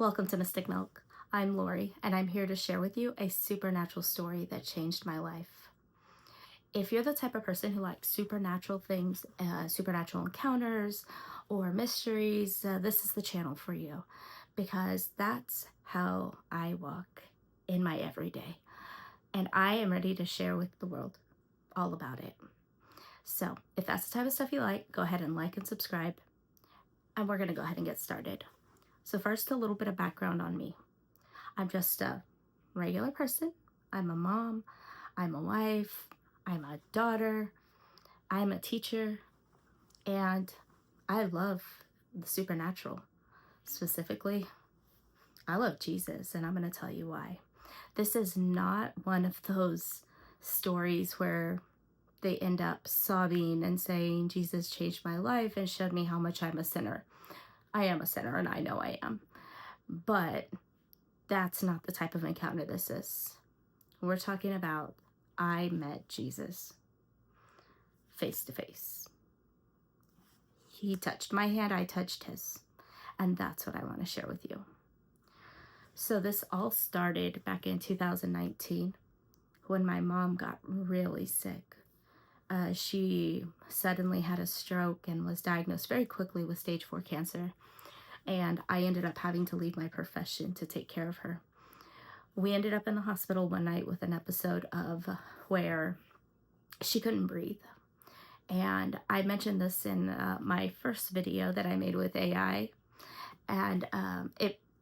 Welcome to Mystic Milk. I'm Lori, and I'm here to share with you a supernatural story that changed my life. If you're the type of person who likes supernatural things, supernatural encounters, or mysteries, this is the channel for you because that's how I walk in my everyday. And I am ready to share with the world all about it. So, if that's the type of stuff you like, go ahead and like and subscribe. And we're going to go ahead and get started. So first, a little bit of background on me. I'm just a regular person. I'm a mom, I'm a wife, I'm a daughter, I'm a teacher, and I love the supernatural. Specifically, I love Jesus, and I'm going to tell you why. This is not one of those stories where they end up sobbing and saying, Jesus changed my life and showed me how much I'm a sinner. I am a sinner, and I know I am. But that's not the type of encounter this is. We're talking about I met Jesus face to face. He touched my hand, I touched his. And that's what I want to share with you. So this all started back in 2019 when my mom got really sick. She suddenly had a stroke and was diagnosed very quickly with stage 4 cancer. And I ended up having to leave my profession to take care of her. We ended up in the hospital one night with an episode of where she couldn't breathe. And I mentioned this in my first video that I made with AI. And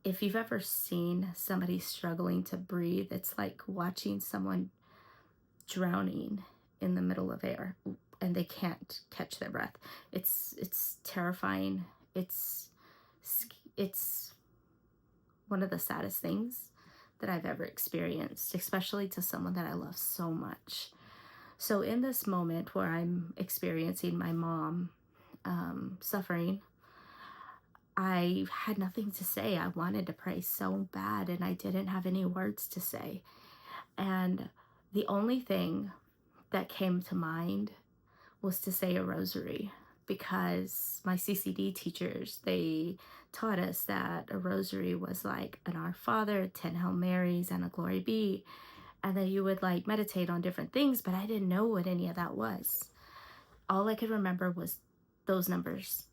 if you've ever seen somebody struggling to breathe, it's like watching someone drowning in the middle of air and they can't catch their breath. It's terrifying. It's one of the saddest things that I've ever experienced, especially to someone that I love so much. So in this moment where I'm experiencing my mom suffering, I had nothing to say. I wanted to pray so bad, and I didn't have any words to say. And the only thing that came to mind was to say a rosary, because my CCD teachers, they taught us that a rosary was like an Our Father, 10 Hail Marys, and a Glory Be, and that you would like meditate on different things, but I didn't know what any of that was. All I could remember was those numbers.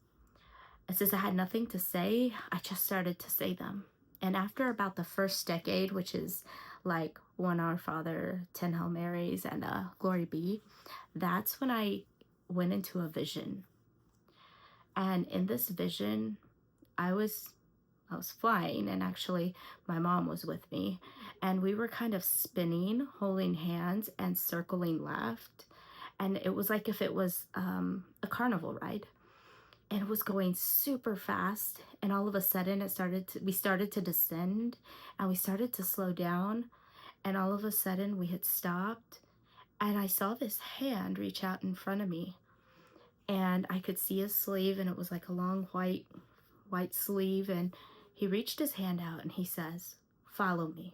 And since I had nothing to say, I just started to say them. And after about the first decade, which is like one Our Father, 10 Hail Marys, and a Glory Be, that's when I went into a vision. And in this vision, I was flying, and actually my mom was with me, and we were kind of spinning, holding hands and circling left. And it was like if it was a carnival ride, and it was going super fast. And all of a sudden we started to descend, and we started to slow down, and all of a sudden we had stopped, and I saw this hand reach out in front of me, and I could see his sleeve, and it was like a long white sleeve, and he reached his hand out and he says, "Follow me."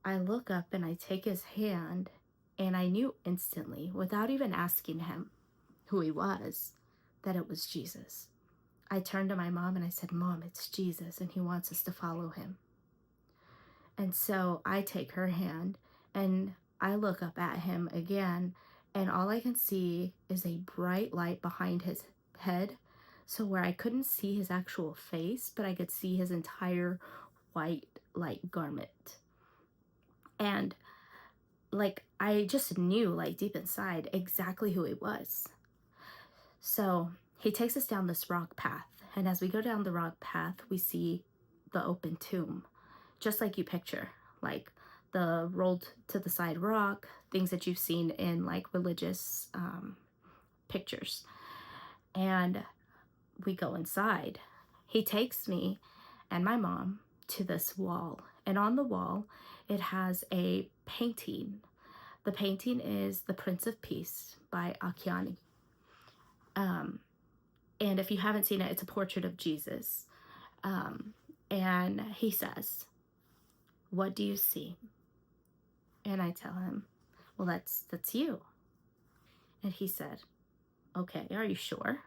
I look up and I take his hand, and I knew instantly, without even asking him who he was, that it was Jesus. I turned to my mom and I said, "Mom, it's Jesus, and he wants us to follow him." And so I take her hand and I look up at him again, and all I can see is a bright light behind his head. So where I couldn't see his actual face, but I could see his entire white light garment. And like, I just knew, like, deep inside exactly who he was. So he takes us down this rock path. And as we go down the rock path, we see the open tomb, just like you picture, like the rolled to the side rock, things that you've seen in like religious pictures. And we go inside. He takes me and my mom to this wall. And on the wall, it has a painting. The painting is The Prince of Peace by Akiane. And if you haven't seen it, it's a portrait of Jesus. And he says, "What do you see?" And I tell him, "Well, that's you." And he said, "Okay, are you sure?"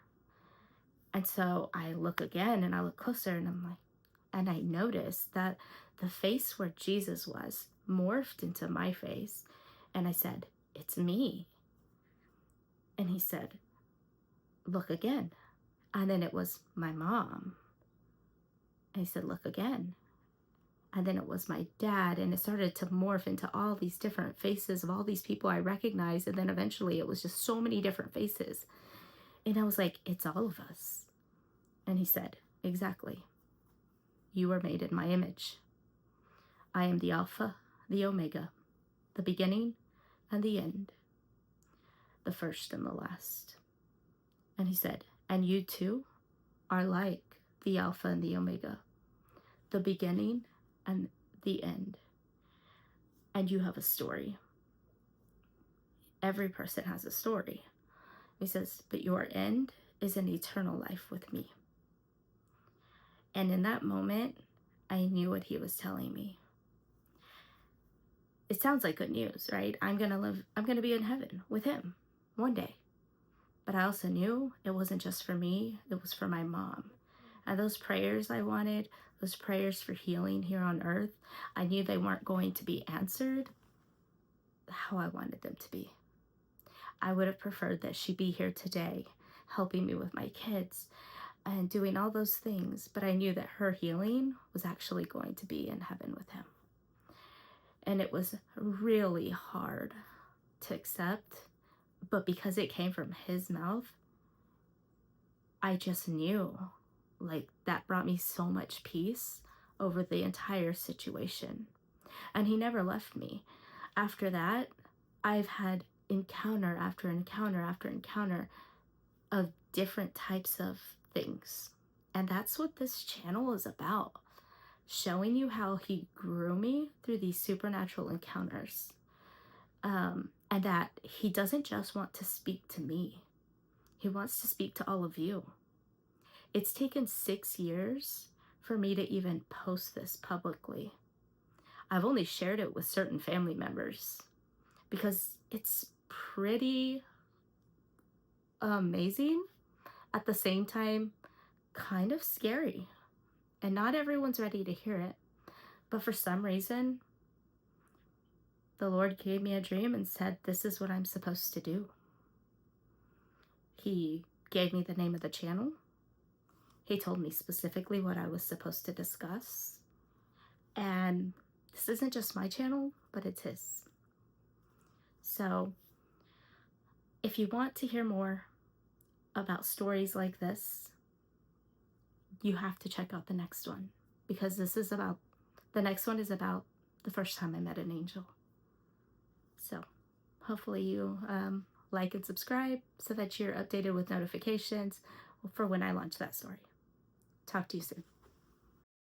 And so I look again and I look closer and I'm like, and I noticed that the face where Jesus was morphed into my face. And I said, "It's me." And he said, "Look again." And then it was my mom. And he said, "Look again." And then it was my dad. And it started to morph into all these different faces of all these people I recognized. And then eventually it was just so many different faces. And I was like, "It's all of us." And he said, "Exactly. You were made in my image. I am the Alpha, the Omega, the beginning and the end, the first and the last." And he said, "And you too are like the Alpha and the Omega, the beginning and the end. And you have a story. Every person has a story." He says, "But your end is an eternal life with me." And in that moment, I knew what he was telling me. It sounds like good news, right? I'm going to be in heaven with him one day. But I also knew it wasn't just for me, it was for my mom. And those prayers I wanted, those prayers for healing here on earth, I knew they weren't going to be answered how I wanted them to be. I would have preferred that she be here today, helping me with my kids and doing all those things. But I knew that her healing was actually going to be in heaven with him. And it was really hard to accept. But because it came from his mouth, I just knew, like, that brought me so much peace over the entire situation. And he never left me. After that, I've had encounter after encounter after encounter of different types of things. And that's what this channel is about. Showing you how he grew me through these supernatural encounters. And that he doesn't just want to speak to me. He wants to speak to all of you. It's taken 6 years for me to even post this publicly. I've only shared it with certain family members because it's pretty amazing, at the same time kind of scary, and not everyone's ready to hear it. But for some reason, the Lord gave me a dream and said, "This is what I'm supposed to do." He gave me the name of the channel. He told me specifically what I was supposed to discuss. And this isn't just my channel, but it's his. So if you want to hear more about stories like this, you have to check out the next one, because the next one is about the first time I met an angel. So hopefully you like and subscribe so that you're updated with notifications for when I launch that story. Talk to you soon.